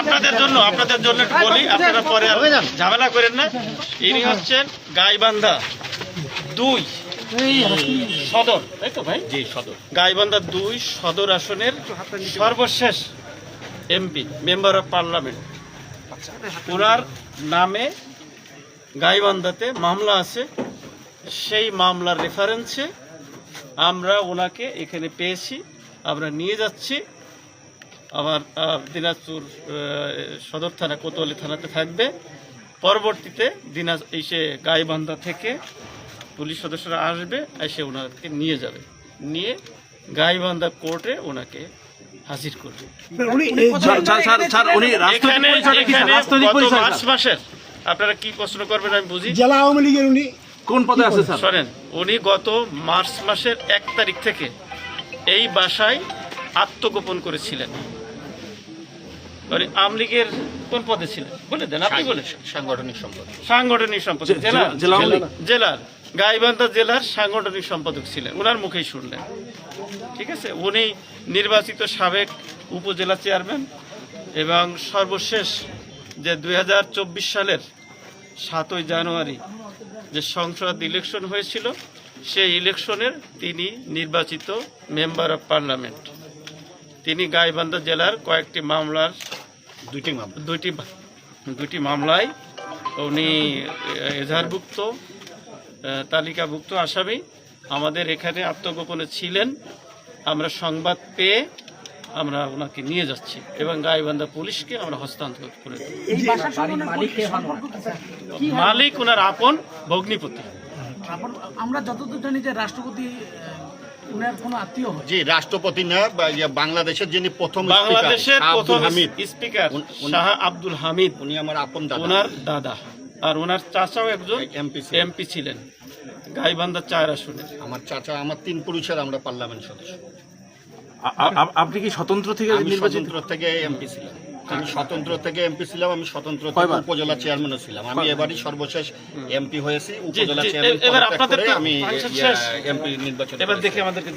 আপনাদের জন্য বলি, আপনারা পরে ঝামেলা করেন না। ইনি হচ্ছেন গাইবান্ধা 2 সদর, তাই তো ভাই? জি, সদর। গাইবান্ধা 2 সদর আসনের সর্বশেষ এমপি, মেম্বার অফ পার্লামেন্ট। ওনার নামে গাইবান্ধাতে মামলা আছে, সেই মামলার রেফারেন্সে আমরা ওনাকে এখানে পেয়েছি, আমরা নিয়ে যাচ্ছি। আমার দিনাজপুর সদর থানা, কোতোয়ালি থানাতে থাকবে। পরবর্তীতে এসে গাইবান্ধা থেকে পুলিশ সদস্যরা আসবে, এসে ওনাকে নিয়ে যাবে, নিয়ে গাইবান্ধা কোর্টে ওনাকে হাজির করবে। মার্চ মাসের, আপনারা কি প্রশ্ন করবেন আমি বুঝি, জেলা আওয়ামী লীগের উনি কোন পদে আছে স্যার? শোনেন, উনি গত মার্চ মাসের 1 তারিখ থেকে এই বাসায় আত্মগোপন করেছিলেন। আওয়ামী লীগের কোন পদে ছিলেন বলে দেন, আপনি বলেন। সাংগঠনিক সম্পাদক জেলার গাইবান্ধা জেলার সাংগঠনিক সম্পাদক ছিলেন, ওনার মুখেই শুনলেন। ঠিক আছে, উনি নির্বাচিত সাবেক উপজেলা চেয়ারম্যান এবং সর্বশেষ যে 2024 সালের 7ই জানুয়ারি যে সংসদ ইলেকশন হয়েছিল, সেই ইলেকশনের তিনি নির্বাচিত মেম্বার অফ পার্লামেন্ট। তিনি গাইবান্ধা জেলার কয়েকটি মামলার দুইটি মামলায় উনি এজাহারভুক্ত, তালিকাভুক্ত আসামি। আমাদের এখানে আত্মগোপনে ছিলেন, আমরা সংবাদ পেয়ে আমরা ওনাকে নিয়ে যাচ্ছি এবং গাইবান্ধা পুলিশকে আমরা হস্তান্তর করে দেব। মালিক ওনার আপন ভগ্নিপতি। আমরা যতদূর জানি যে রাষ্ট্রপতি উনার কোনো আত্মীয় হয়। জি, রাষ্ট্রপতি না, বাংলাদেশের যিনি প্রথম স্পিকার শাহ আব্দুল হামিদ, উনি আমার আপন দাদা, ওনার দাদা। আর ওনার চাচাও একজন এমপি ছিলেন গাইবান্ধা 4 আসনে। আমার চাচা, আমার 3 পুরুষের আমরা পার্লামেন্ট সদস্য। আপনি কি স্বতন্ত্র থেকে নির্বাচিত? থেকে এমপি ছিলাম আমি, স্বতন্ত্র থেকে এমপি ছিলাম আমি, স্বতন্ত্র থেকে উপজেলা চেয়ারম্যানও ছিলাম আমি। এবারই সর্বশেষ এমপি হয়েছি, উপজেলা চেয়ারম্যান। এবার আপনাদের আমি এমপি নির্বাচন। এবার দেখি আমাদেরকে